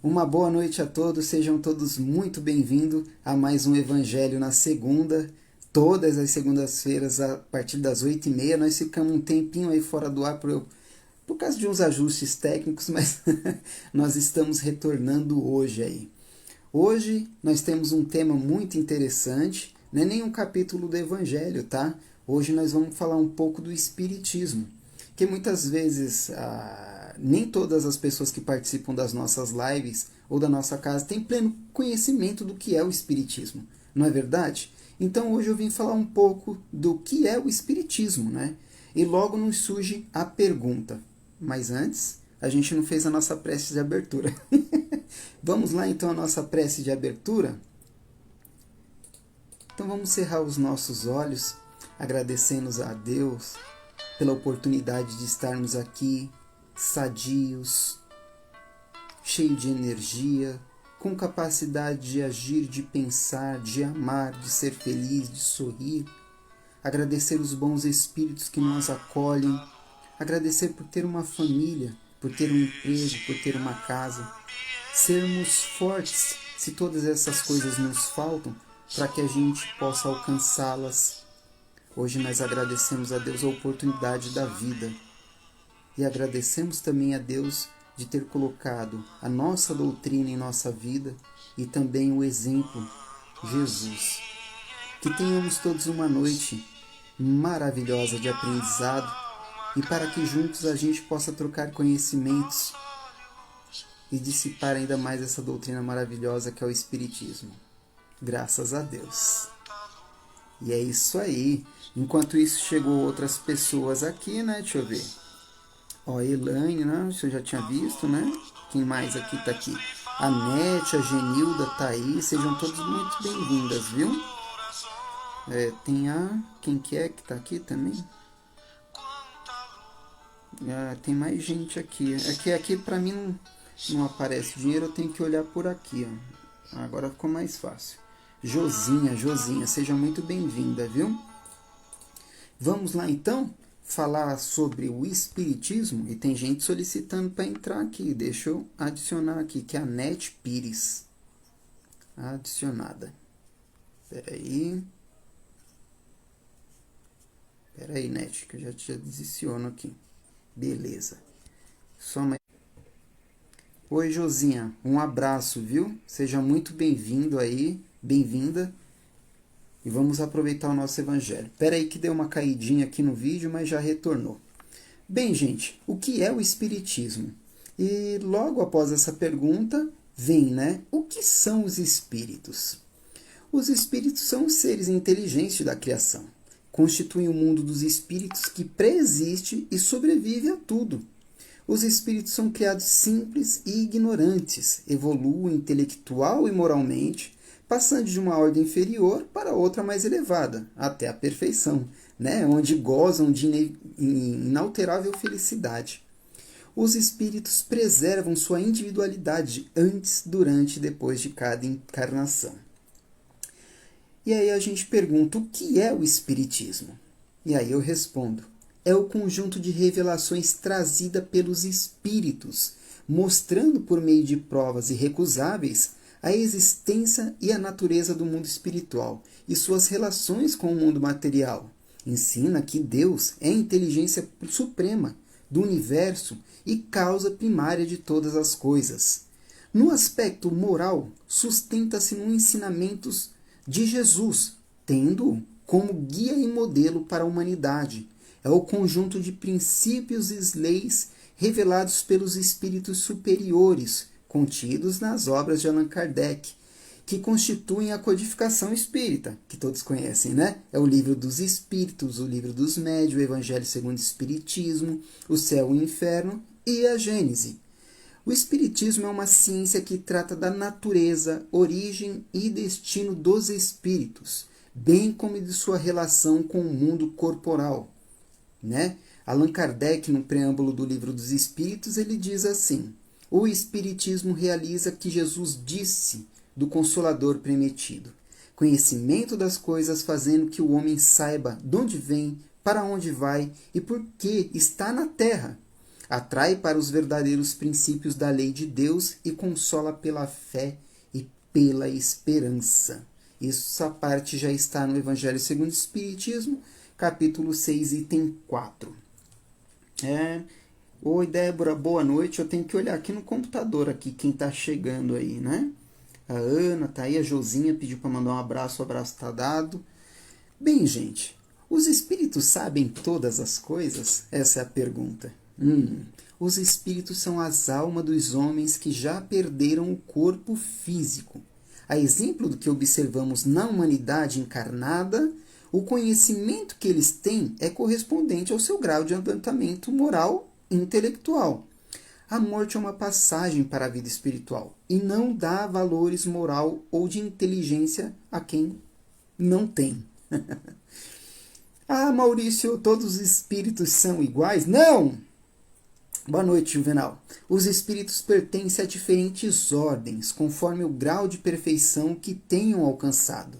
Uma boa noite a todos, sejam todos muito bem-vindos a mais um Evangelho na segunda. Todas as segundas-feiras, a partir das 8h30, nós ficamos um tempinho aí fora do ar por causa de uns ajustes técnicos, mas nós estamos retornando hoje aí. Hoje nós temos um tema muito interessante, não é nem um capítulo do Evangelho, tá? Hoje nós vamos falar um pouco do Espiritismo, que muitas vezes nem todas as pessoas que participam das nossas lives ou da nossa casa têm pleno conhecimento do que é o Espiritismo, não é verdade? Então hoje eu vim falar um pouco do que é o Espiritismo, né? E logo nos surge a pergunta, mas antes a gente não fez a nossa prece de abertura. Vamos lá então a nossa prece de abertura? Então vamos cerrar os nossos olhos, agradecendo a Deus pela oportunidade de estarmos aqui, sadios, cheios de energia, com capacidade de agir, de pensar, de amar, de ser feliz, de sorrir. Agradecer os bons espíritos que nos acolhem, agradecer por ter uma família, por ter um emprego, por ter uma casa. Sermos fortes se todas essas coisas nos faltam, para que a gente possa alcançá-las. Hoje nós agradecemos a Deus a oportunidade da vida e agradecemos também a Deus de ter colocado a nossa doutrina em nossa vida e também o exemplo, Jesus. Que tenhamos todos uma noite maravilhosa de aprendizado e para que juntos a gente possa trocar conhecimentos e dissipar ainda mais essa doutrina maravilhosa que é o Espiritismo. Graças a Deus. E é isso aí. Enquanto isso, chegou outras pessoas aqui, né? Deixa eu ver. Ó, Elaine, né? Você já tinha visto, né? Quem mais aqui tá aqui? A Nete, a Genilda tá aí. Sejam todos muito bem-vindas, viu? Tem a... Quem que tá aqui também? Tem mais gente aqui. É que aqui pra mim não aparece dinheiro, eu tenho que olhar por aqui, ó. Agora ficou mais fácil. Josinha, seja muito bem-vinda, viu? Vamos lá então falar sobre o Espiritismo e tem gente solicitando para entrar aqui. Deixa eu adicionar aqui, que é a Nete Pires. Adicionada. Peraí, Nete, que eu já te adiciono aqui. Beleza. Só mais... Oi, Josinha, um abraço, viu? Seja muito bem-vindo aí, bem-vinda. E vamos aproveitar o nosso evangelho. Espera aí que deu uma caidinha aqui no vídeo, mas já retornou. Bem, gente, o que é o Espiritismo? E logo após essa pergunta, vem, né? O que são os espíritos? Os espíritos são os seres inteligentes da criação. Constituem o mundo dos espíritos que preexiste e sobrevive a tudo. Os espíritos são criados simples e ignorantes, evoluem intelectual e moralmente, passando de uma ordem inferior para outra mais elevada, até a perfeição, né? Onde gozam de inalterável felicidade. Os espíritos preservam sua individualidade antes, durante e depois de cada encarnação. E aí a gente pergunta, o que é o Espiritismo? E aí eu respondo, é o conjunto de revelações trazida pelos espíritos, mostrando por meio de provas irrecusáveis a existência e a natureza do mundo espiritual e suas relações com o mundo material. Ensina que Deus é a inteligência suprema do universo e causa primária de todas as coisas. No aspecto moral, sustenta-se nos ensinamentos de Jesus, tendo como guia e modelo para a humanidade. É o conjunto de princípios e leis revelados pelos espíritos superiores, contidos nas obras de Allan Kardec, que constituem a codificação espírita, que todos conhecem, né? É o livro dos espíritos, o livro dos médiuns, o Evangelho segundo o Espiritismo, o Céu e o Inferno e a Gênese. O Espiritismo é uma ciência que trata da natureza, origem e destino dos espíritos, bem como de sua relação com o mundo corporal, né? Allan Kardec, no preâmbulo do Livro dos Espíritos, ele diz assim: o Espiritismo realiza que Jesus disse do Consolador prometido, conhecimento das coisas fazendo que o homem saiba de onde vem, para onde vai e por que está na terra. atrai para os verdadeiros princípios da lei de Deus e consola pela fé e pela esperança. Essa parte já está no Evangelho segundo o Espiritismo, capítulo 6, item 4. Oi, Débora, boa noite. Eu tenho que olhar aqui no computador, aqui quem está chegando aí, né? A Ana tá aí, a Josinha pediu para mandar um abraço, o abraço está dado. Bem, gente, os espíritos sabem todas as coisas? Essa é a pergunta. Os espíritos são as almas dos homens que já perderam o corpo físico. A exemplo do que observamos na humanidade encarnada, o conhecimento que eles têm é correspondente ao seu grau de adiantamento moral e intelectual. A morte é uma passagem para a vida espiritual e não dá valores moral ou de inteligência a quem não tem. Ah, Maurício, todos os espíritos são iguais? Não! Boa noite, Juvenal. Os espíritos pertencem a diferentes ordens, conforme o grau de perfeição que tenham alcançado.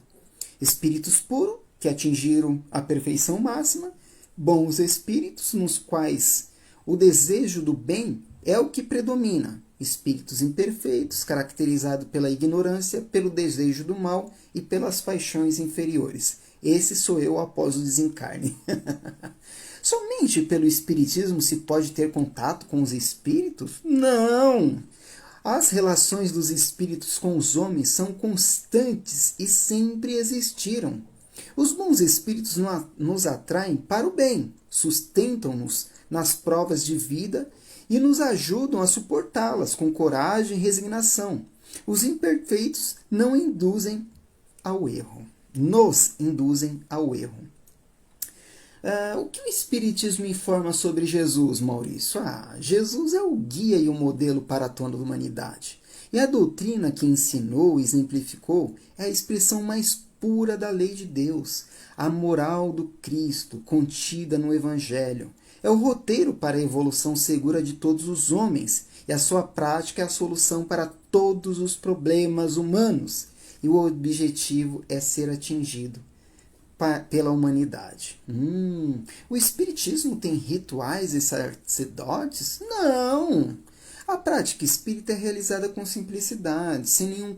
Espíritos puros, que atingiram a perfeição máxima, bons espíritos, nos quais o desejo do bem é o que predomina. Espíritos imperfeitos, caracterizados pela ignorância, pelo desejo do mal e pelas paixões inferiores. Esse sou eu após o desencarne. Somente pelo espiritismo se pode ter contato com os espíritos? Não! As relações dos espíritos com os homens são constantes e sempre existiram. Os bons espíritos nos atraem para o bem, sustentam-nos nas provas de vida e nos ajudam a suportá-las com coragem e resignação. Os imperfeitos não induzem ao erro. Nos induzem ao erro. O que o Espiritismo informa sobre Jesus, Maurício? Jesus é o guia e o modelo para toda a humanidade. E a doutrina que ensinou e exemplificou é a expressão mais pura da lei de Deus, a moral do Cristo contida no Evangelho. É o roteiro para a evolução segura de todos os homens, e a sua prática é a solução para todos os problemas humanos. E o objetivo é ser atingido pela humanidade. O Espiritismo tem rituais e sacerdotes? Não! A prática espírita é realizada com simplicidade, sem nenhum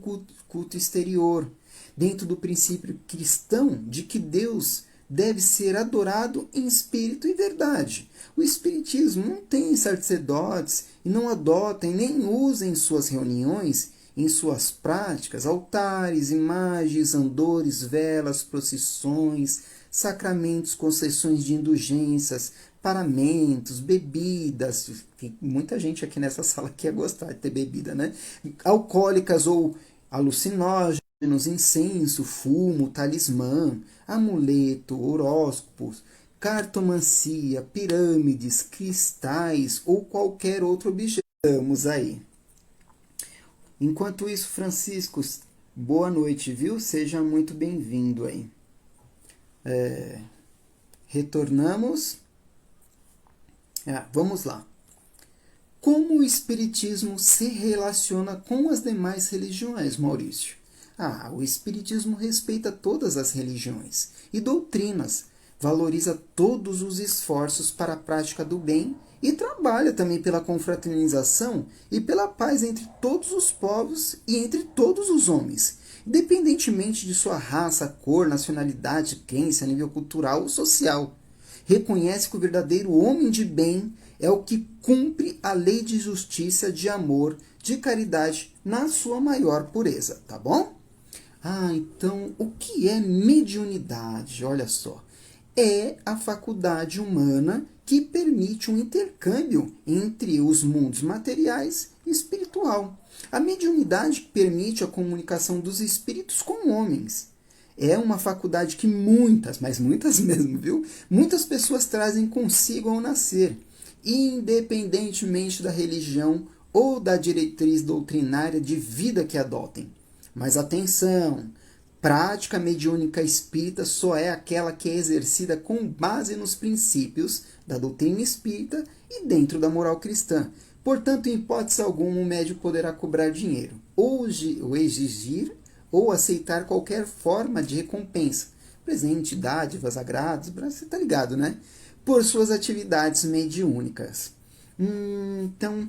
culto exterior, dentro do princípio cristão de que Deus deve ser adorado em espírito e verdade. O Espiritismo não tem sacerdotes e não adota e nem usa em suas reuniões, em suas práticas, altares, imagens, andores, velas, procissões, sacramentos, concessões de indulgências, paramentos, bebidas. Tem muita gente aqui nessa sala que ia gostar de ter bebida, né? Alcoólicas ou alucinógenos, incenso, fumo, talismã, amuleto, horóscopos, cartomancia, pirâmides, cristais ou qualquer outro objeto. Estamos aí. Enquanto isso, Francisco, boa noite, viu? Seja muito bem-vindo aí. Retornamos. Vamos lá. Como o Espiritismo se relaciona com as demais religiões, Maurício? O Espiritismo respeita todas as religiões e doutrinas, valoriza todos os esforços para a prática do bem e trabalha também pela confraternização e pela paz entre todos os povos e entre todos os homens, independentemente de sua raça, cor, nacionalidade, crença, nível cultural ou social. Reconhece que o verdadeiro homem de bem é o que cumpre a lei de justiça, de amor, de caridade na sua maior pureza, tá bom? Então, o que é mediunidade? Olha só. É a faculdade humana que permite um intercâmbio entre os mundos materiais e espiritual. A mediunidade permite a comunicação dos espíritos com homens. É uma faculdade que muitas, mas muitas mesmo, viu? Muitas pessoas trazem consigo ao nascer, independentemente da religião ou da diretriz doutrinária de vida que adotem. Mas atenção! Prática mediúnica espírita só é aquela que é exercida com base nos princípios da doutrina espírita e dentro da moral cristã. Portanto, em hipótese alguma, o médium poderá cobrar dinheiro, ou exigir, ou aceitar qualquer forma de recompensa, presente, dádivas, agrados, você tá ligado, né? Por suas atividades mediúnicas. Então,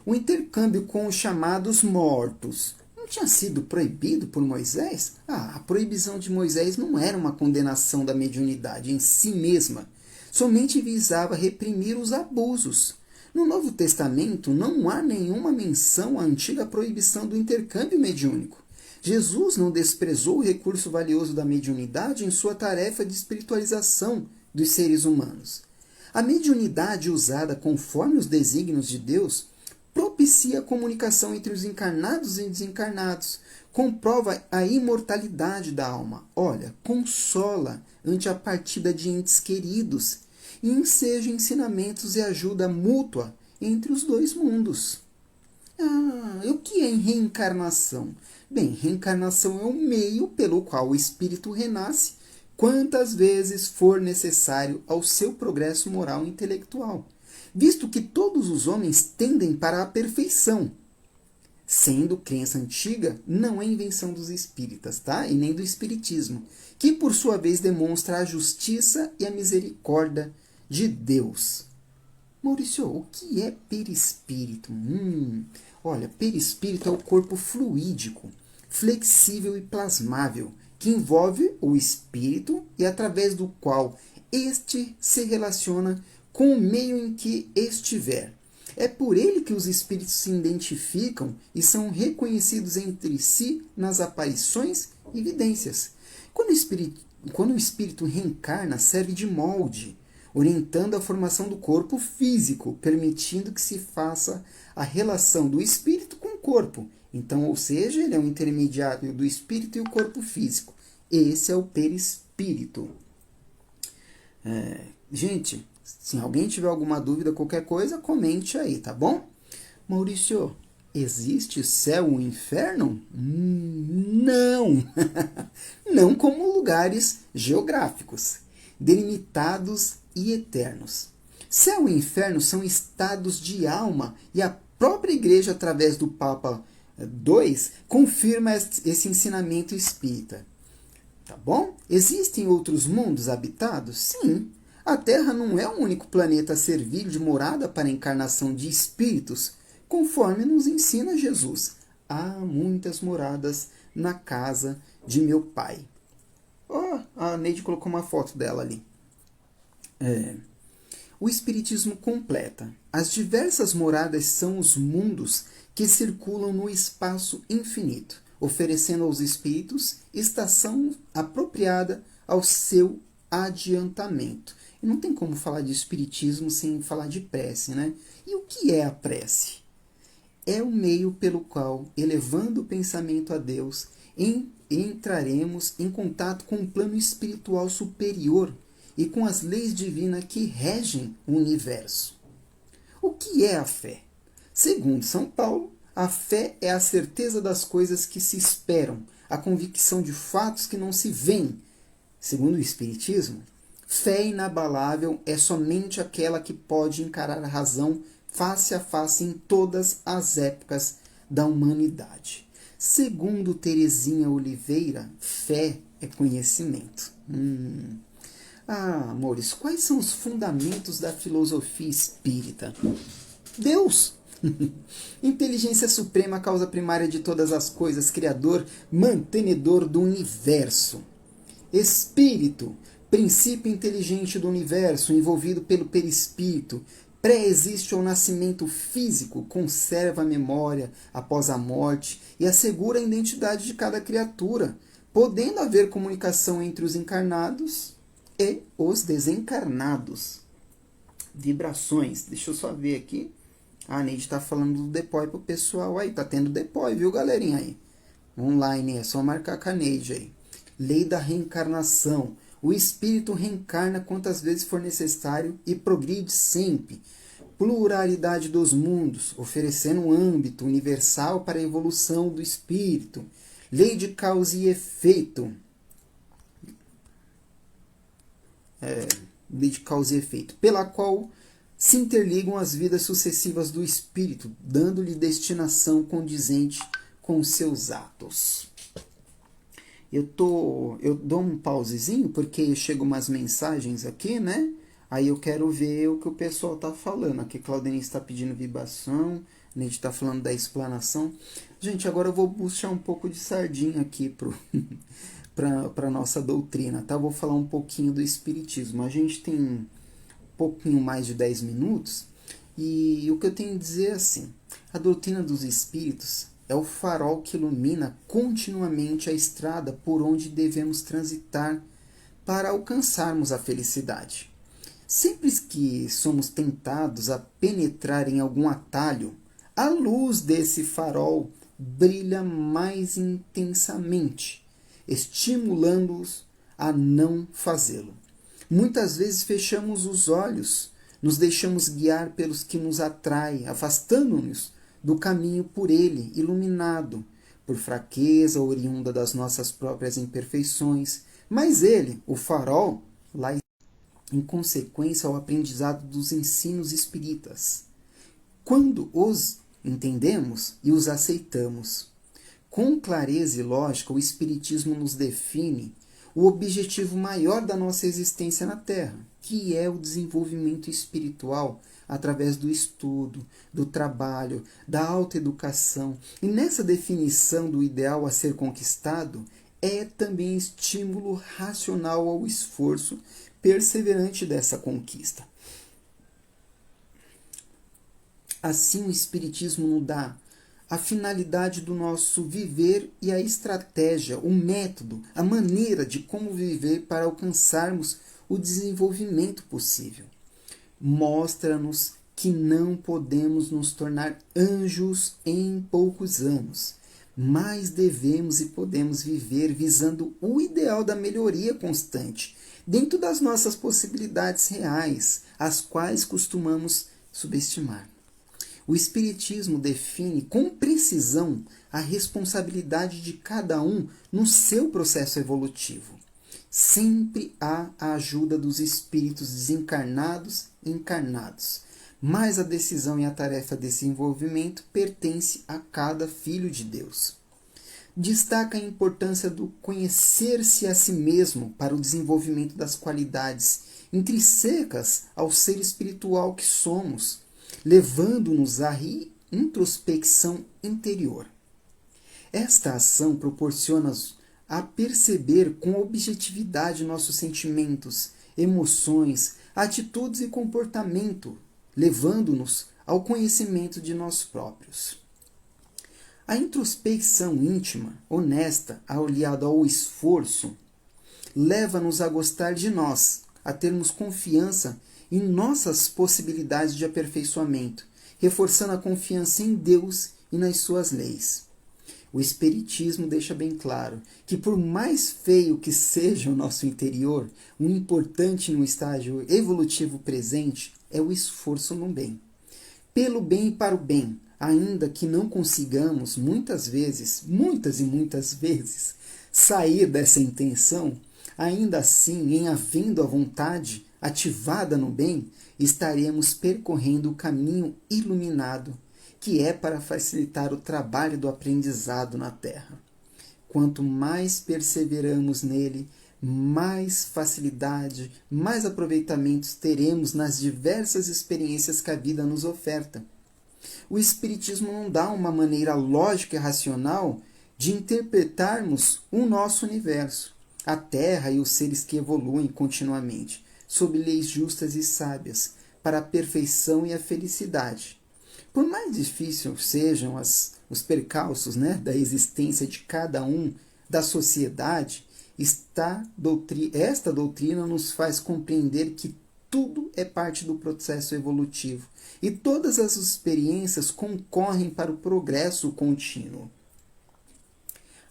o intercâmbio com os chamados mortos não tinha sido proibido por Moisés? A proibição de Moisés não era uma condenação da mediunidade em si mesma, somente visava reprimir os abusos. No Novo Testamento não há nenhuma menção à antiga proibição do intercâmbio mediúnico. Jesus não desprezou o recurso valioso da mediunidade em sua tarefa de espiritualização dos seres humanos. A mediunidade usada conforme os desígnios de Deus propicia a comunicação entre os encarnados e desencarnados, comprova a imortalidade da alma, consola ante a partida de entes queridos e enseja ensinamentos e ajuda mútua entre os dois mundos. O que é reencarnação? Bem, reencarnação é o meio pelo qual o espírito renasce quantas vezes for necessário ao seu progresso moral e intelectual, visto que todos os homens tendem para a perfeição. Sendo crença antiga, não é invenção dos espíritas, tá? E nem do espiritismo, que por sua vez demonstra a justiça e a misericórdia de Deus. Maurício, o que é perispírito? Perispírito é o corpo fluídico, flexível e plasmável, que envolve o espírito e através do qual este se relaciona com o meio em que estiver. É por ele que os espíritos se identificam e são reconhecidos entre si nas aparições e evidências. Quando o espírito reencarna, serve de molde, orientando a formação do corpo físico, permitindo que se faça a relação do espírito com o corpo. Então, ou seja, ele é um intermediário do espírito e o corpo físico. Esse é o perispírito. Gente, se alguém tiver alguma dúvida, qualquer coisa, comente aí, tá bom? Maurício, existe céu ou inferno? Não! Não como lugares geográficos, delimitados e eternos. Céu e inferno são estados de alma e a própria Igreja, através do Papa II, confirma esse ensinamento espírita. Tá bom? Existem outros mundos habitados? Sim. A Terra não é o único planeta a servir de morada para a encarnação de espíritos, conforme nos ensina Jesus. Há muitas moradas na casa de meu Pai. A Neide colocou uma foto dela ali. O Espiritismo completa. As diversas moradas são os mundos que circulam no espaço infinito, oferecendo aos espíritos estação apropriada ao seu adiantamento. E não tem como falar de espiritismo sem falar de prece, né? E o que é a prece? É o meio pelo qual, elevando o pensamento a Deus, entraremos em contato com o plano espiritual superior e com as leis divinas que regem o universo. O que é a fé? Segundo São Paulo, a fé é a certeza das coisas que se esperam, a convicção de fatos que não se veem. Segundo o Espiritismo, fé inabalável é somente aquela que pode encarar a razão face a face em todas as épocas da humanidade. Segundo Teresinha Oliveira, fé é conhecimento. Amores, quais são os fundamentos da filosofia espírita? Deus! Inteligência suprema, causa primária de todas as coisas, criador, mantenedor do universo. Espírito, princípio inteligente do universo, envolvido pelo perispírito, pré-existe ao nascimento físico, conserva a memória após a morte e assegura a identidade de cada criatura, podendo haver comunicação entre os encarnados e os desencarnados. Vibrações. Deixa eu só ver aqui. A Neide está falando do depói pro pessoal aí. Tá tendo depói, viu, galerinha aí? Online, é só marcar com a Neide aí. Lei da reencarnação. O espírito reencarna quantas vezes for necessário e progride sempre. Pluralidade dos mundos, oferecendo um âmbito universal para a evolução do espírito. Lei de causa e efeito. Lei de causa e efeito, pela qual se interligam as vidas sucessivas do espírito, dando-lhe destinação condizente com seus atos. Eu dou um pausezinho porque chegam umas mensagens aqui, né? Aí eu quero ver o que o pessoal está falando. Aqui Claudenice está pedindo vibração, Neide está falando da explanação. Gente, agora eu vou puxar um pouco de sardinha aqui para a nossa doutrina, tá? Vou falar um pouquinho do Espiritismo. A gente tem um pouquinho mais de 10 minutos e o que eu tenho a dizer é assim: a doutrina dos Espíritos é o farol que ilumina continuamente a estrada por onde devemos transitar para alcançarmos a felicidade. Sempre que somos tentados a penetrar em algum atalho, a luz desse farol brilha mais intensamente, estimulando-os a não fazê-lo. Muitas vezes fechamos os olhos, nos deixamos guiar pelos que nos atraem, afastando-nos do caminho por ele iluminado, por fraqueza oriunda das nossas próprias imperfeições. Mas ele, o farol, lá em consequência ao aprendizado dos ensinos espíritas. Quando os entendemos e os aceitamos, com clareza e lógica, o Espiritismo nos define o objetivo maior da nossa existência na Terra, que é o desenvolvimento espiritual através do estudo, do trabalho, da autoeducação. E nessa definição do ideal a ser conquistado, é também estímulo racional ao esforço perseverante dessa conquista. Assim, o Espiritismo nos dá a finalidade do nosso viver e a estratégia, o método, a maneira de como viver para alcançarmos o desenvolvimento possível. Mostra-nos que não podemos nos tornar anjos em poucos anos, mas devemos e podemos viver visando o ideal da melhoria constante, dentro das nossas possibilidades reais, as quais costumamos subestimar. O Espiritismo define com precisão a responsabilidade de cada um no seu processo evolutivo. Sempre há a ajuda dos espíritos desencarnados e encarnados, mas a decisão e a tarefa de desenvolvimento pertence a cada filho de Deus. Destaca a importância do conhecer-se a si mesmo para o desenvolvimento das qualidades intrínsecas ao ser espiritual que somos, levando-nos à introspecção interior. Esta ação proporciona-nos a perceber com objetividade nossos sentimentos, emoções, atitudes e comportamento, levando-nos ao conhecimento de nós próprios. A introspecção íntima, honesta, aliada ao esforço, leva-nos a gostar de nós, a termos confiança em nossas possibilidades de aperfeiçoamento, reforçando a confiança em Deus e nas suas leis. O Espiritismo deixa bem claro que, por mais feio que seja o nosso interior, o importante no estágio evolutivo presente é o esforço no bem. Pelo bem e para o bem, ainda que não consigamos muitas e muitas vezes, sair dessa intenção, ainda assim, em havendo a vontade ativada no bem, estaremos percorrendo o caminho iluminado, que é para facilitar o trabalho do aprendizado na Terra. Quanto mais perseveramos nele, mais facilidade, mais aproveitamentos teremos nas diversas experiências que a vida nos oferta. O Espiritismo não dá uma maneira lógica e racional de interpretarmos o nosso universo, a Terra e os seres que evoluem continuamente, sob leis justas e sábias, para a perfeição e a felicidade. Por mais difíceis sejam os percalços, da existência de cada um da sociedade, esta doutrina nos faz compreender que tudo é parte do processo evolutivo e todas as experiências concorrem para o progresso contínuo.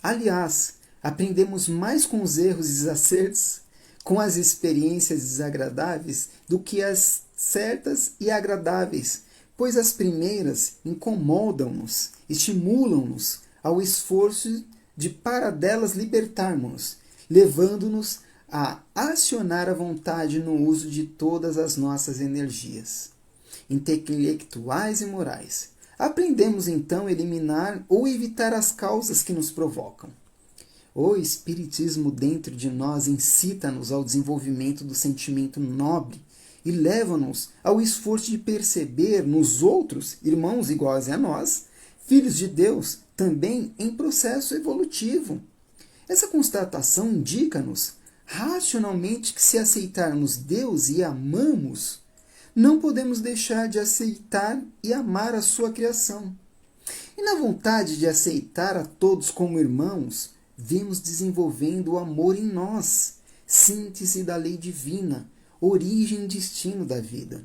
Aliás, aprendemos mais com os erros e desacertos, com as experiências desagradáveis, do que as certas e agradáveis, pois as primeiras incomodam-nos, estimulam-nos ao esforço de para delas libertarmos-nos, levando-nos a acionar a vontade no uso de todas as nossas energias, intelectuais e morais. Aprendemos então a eliminar ou evitar as causas que nos provocam. O Espiritismo dentro de nós incita-nos ao desenvolvimento do sentimento nobre e leva-nos ao esforço de perceber nos outros, irmãos iguais a nós, filhos de Deus, também em processo evolutivo. Essa constatação indica-nos racionalmente que, se aceitarmos Deus e amamos, não podemos deixar de aceitar e amar a sua criação. E na vontade de aceitar a todos como irmãos, vemos desenvolvendo o amor em nós, síntese da lei divina, origem e destino da vida.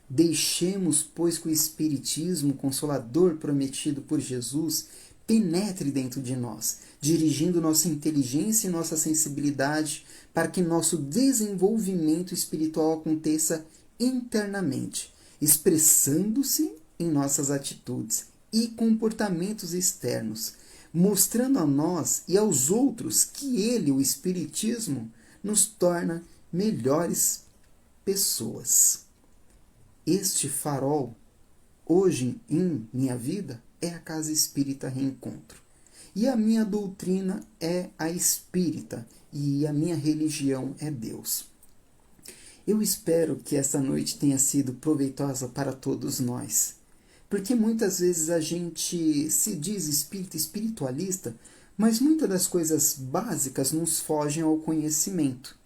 Deixemos, pois, que o Espiritismo consolador prometido por Jesus penetre dentro de nós, dirigindo nossa inteligência e nossa sensibilidade para que nosso desenvolvimento espiritual aconteça internamente, expressando-se em nossas atitudes e comportamentos externos, mostrando a nós e aos outros que ele, o Espiritismo, nos torna melhores pessoas. Este farol, hoje em minha vida, é a Casa Espírita Reencontro. E a minha doutrina é a espírita e a minha religião é Deus. Eu espero que esta noite tenha sido proveitosa para todos nós, porque muitas vezes a gente se diz espírita, espiritualista, mas muitas das coisas básicas nos fogem ao conhecimento.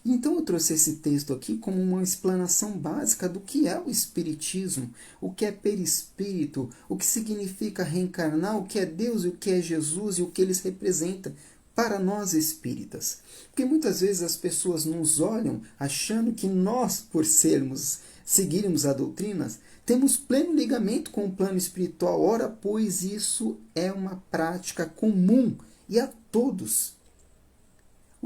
Então eu trouxe esse texto aqui como uma explanação básica do que é o Espiritismo, o que é perispírito, o que significa reencarnar, o que é Deus e o que é Jesus e o que eles representam para nós espíritas. Porque muitas vezes as pessoas nos olham achando que nós, por seguirmos a doutrinas, temos pleno ligamento com o plano espiritual. Ora, pois isso é uma prática comum e a todos.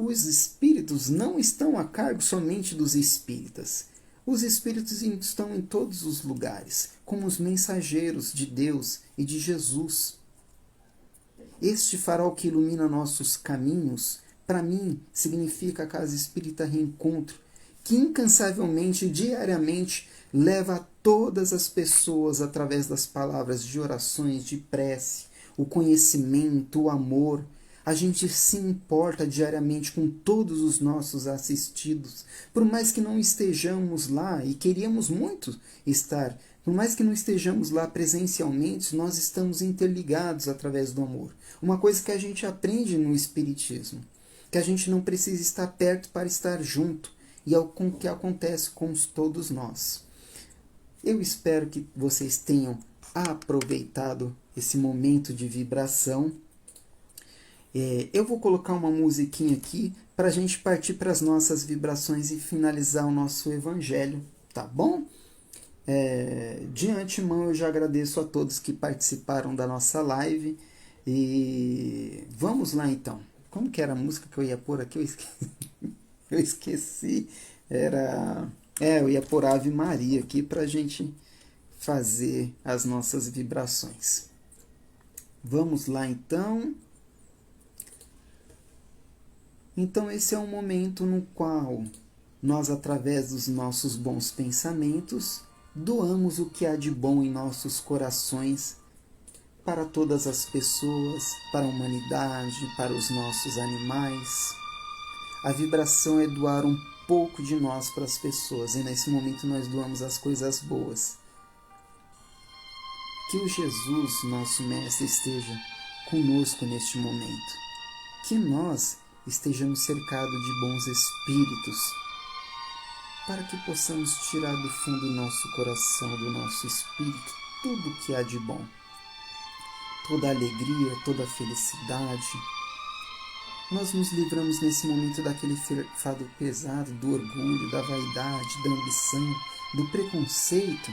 Os espíritos não estão a cargo somente dos espíritas. Os espíritos estão em todos os lugares, como os mensageiros de Deus e de Jesus. Este farol que ilumina nossos caminhos, para mim, significa a Casa Espírita Reencontro, que incansavelmente, diariamente, leva a todas as pessoas, através das palavras de orações, de prece, o conhecimento, o amor. A gente se importa diariamente com todos os nossos assistidos, por mais que não estejamos lá, e queríamos muito estar, por mais que não estejamos lá presencialmente, nós estamos interligados através do amor. Uma coisa que a gente aprende no Espiritismo, que a gente não precisa estar perto para estar junto, e é o que acontece com todos nós. Eu espero que vocês tenham aproveitado esse momento de vibração. Eu vou colocar uma musiquinha aqui para a gente partir para as nossas vibrações e finalizar o nosso evangelho, tá bom? De antemão eu já agradeço a todos que participaram da nossa live e vamos lá então. Como que era a música que eu ia pôr aqui? Eu esqueci. Eu ia pôr Ave Maria aqui para a gente fazer as nossas vibrações. Vamos lá então. Então esse é um momento no qual nós, através dos nossos bons pensamentos, doamos o que há de bom em nossos corações para todas as pessoas, para a humanidade, para os nossos animais. A vibração é doar um pouco de nós para as pessoas, e nesse momento nós doamos as coisas boas. Que o Jesus, nosso Mestre, esteja conosco neste momento. Que nós estejamos cercados de bons espíritos, para que possamos tirar do fundo do nosso coração, do nosso espírito, tudo que há de bom. Toda alegria, toda felicidade. Nós nos livramos nesse momento daquele fardo pesado, do orgulho, da vaidade, da ambição, do preconceito.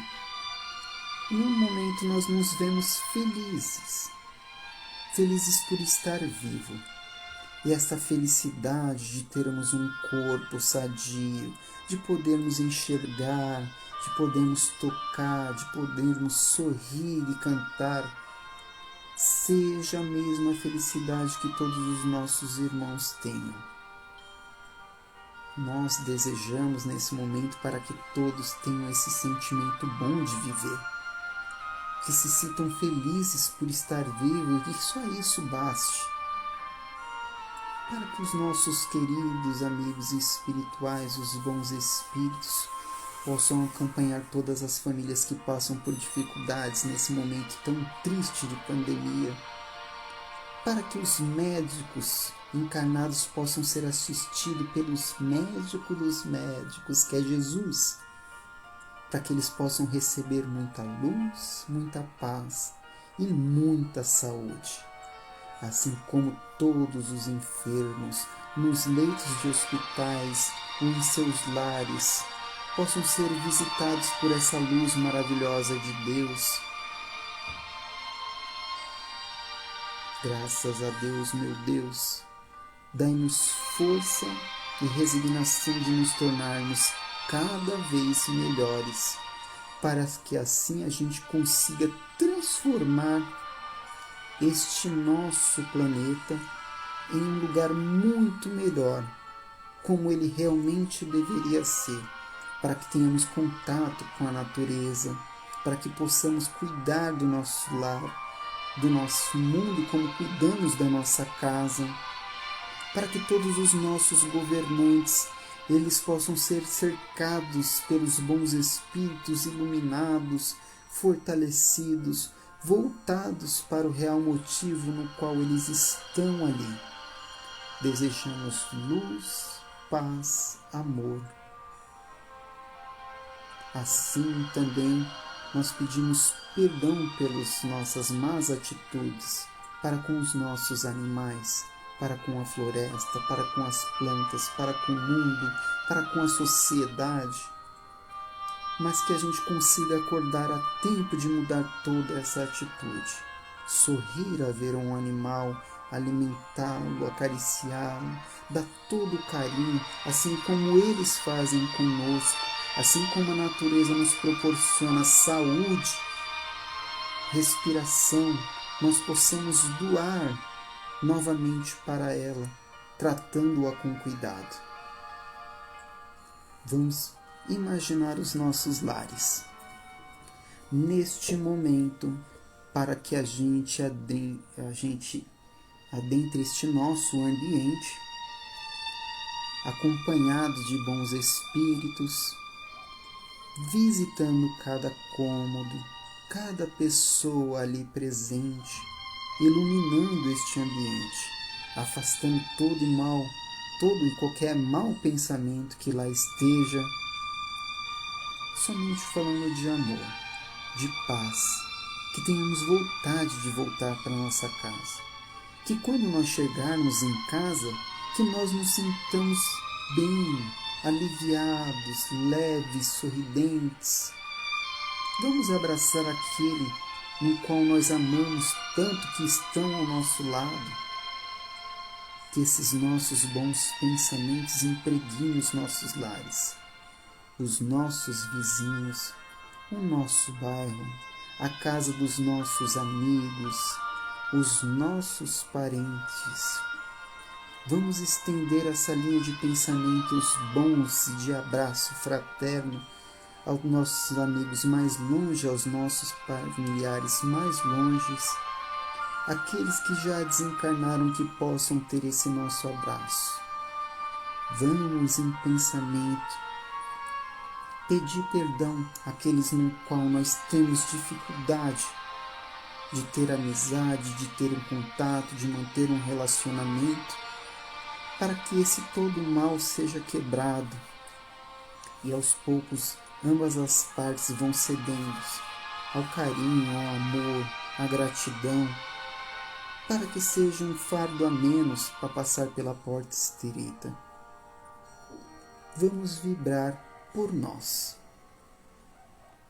E num momento nós nos vemos felizes. Felizes por estar vivo. E essa felicidade de termos um corpo sadio, de podermos enxergar, de podermos tocar, de podermos sorrir e cantar, seja a mesma felicidade que todos os nossos irmãos tenham. Nós desejamos nesse momento para que todos tenham esse sentimento bom de viver, que se sintam felizes por estar vivo e que só isso baste, para que os nossos queridos amigos espirituais, os bons espíritos, possam acompanhar todas as famílias que passam por dificuldades nesse momento tão triste de pandemia, para que os médicos encarnados possam ser assistidos pelos médicos dos médicos, que é Jesus, para que eles possam receber muita luz, muita paz e muita saúde, assim como todos os enfermos nos leitos de hospitais ou em seus lares possam ser visitados por essa luz maravilhosa de Deus. Graças a Deus, meu Deus, dai-nos força e resignação de nos tornarmos cada vez melhores, para que assim a gente consiga transformar este nosso planeta em um lugar muito melhor, como ele realmente deveria ser, para que tenhamos contato com a natureza, para que possamos cuidar do nosso lar, do nosso mundo, como cuidamos da nossa casa, para que todos os nossos governantes eles possam ser cercados pelos bons espíritos, iluminados, fortalecidos, voltados para o real motivo no qual eles estão ali. Desejamos luz, paz, amor. Assim também nós pedimos perdão pelas nossas más atitudes para com os nossos animais, para com a floresta, para com as plantas, para com o mundo, para com a sociedade, mas que a gente consiga acordar a tempo de mudar toda essa atitude. Sorrir a ver um animal, alimentá-lo, acariciá-lo, dar todo o carinho, assim como eles fazem conosco, assim como a natureza nos proporciona saúde, respiração, nós possamos doar novamente para ela, tratando-a com cuidado. Vamos imaginar os nossos lares. Neste momento, para que a gente adentre este nosso ambiente, acompanhado de bons espíritos, visitando cada cômodo, cada pessoa ali presente, iluminando este ambiente, afastando todo e qualquer mau pensamento que lá esteja, somente falando de amor, de paz, que tenhamos vontade de voltar para nossa casa, que quando nós chegarmos em casa, que nós nos sintamos bem, aliviados, leves, sorridentes. Vamos abraçar aquele no qual nós amamos tanto, que estão ao nosso lado. Que esses nossos bons pensamentos impreguem os nossos lares, os nossos vizinhos, o nosso bairro, a casa dos nossos amigos, os nossos parentes. Vamos estender essa linha de pensamentos bons e de abraço fraterno aos nossos amigos mais longe, aos nossos familiares mais longes, aqueles que já desencarnaram, que possam ter esse nosso abraço. Vamos em pensamento pedir perdão àqueles no qual nós temos dificuldade de ter amizade, de ter um contato, de manter um relacionamento, para que esse todo mal seja quebrado e aos poucos ambas as partes vão cedendo ao carinho, ao amor, à gratidão, para que seja um fardo a menos para passar pela porta estreita. Vamos vibrar por nós.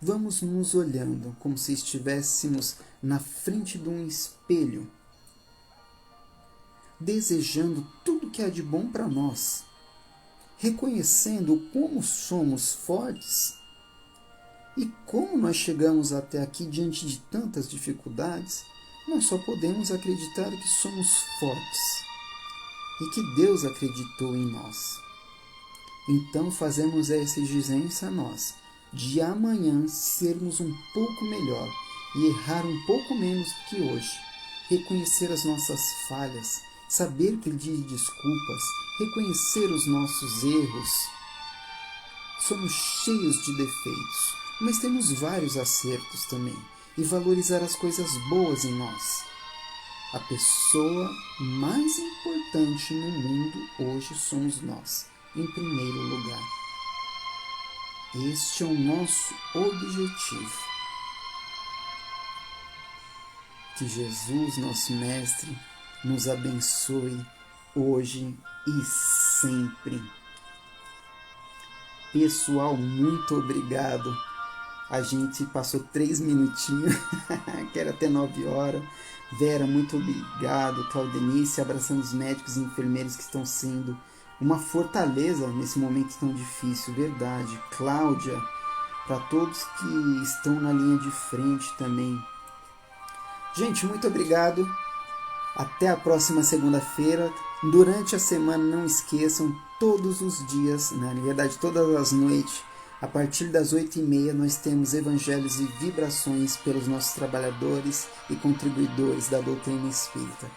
Vamos nos olhando como se estivéssemos na frente de um espelho, desejando tudo que há de bom para nós, reconhecendo como somos fortes e como nós chegamos até aqui diante de tantas dificuldades. Nós só podemos acreditar que somos fortes e que Deus acreditou em nós. Então fazemos essa exigência a nós, de amanhã sermos um pouco melhor e errar um pouco menos do que hoje, reconhecer as nossas falhas, saber pedir desculpas, reconhecer os nossos erros Somos cheios de defeitos, mas temos vários acertos também. E valorizar as coisas boas em nós. A pessoa mais importante no mundo hoje somos nós, em primeiro lugar. Este é o nosso objetivo. Que Jesus, nosso Mestre, nos abençoe hoje e sempre. Pessoal, muito obrigado. A gente passou 3 minutinhos, que era até 9 horas. Vera, muito obrigado. Claudenice, abraçando os médicos e enfermeiros que estão sendo uma fortaleza nesse momento tão difícil. Verdade. Cláudia, para todos que estão na linha de frente também. Gente, muito obrigado. Até a próxima segunda-feira. Durante a semana, não esqueçam, todos os dias, na verdade todas as noites, a partir das 8h30, nós temos evangelhos e vibrações pelos nossos trabalhadores e contribuidores da doutrina espírita.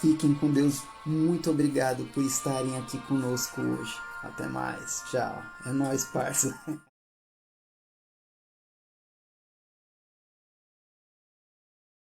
Fiquem com Deus. Muito obrigado por estarem aqui conosco hoje. Até mais. Tchau. É nóis, parça.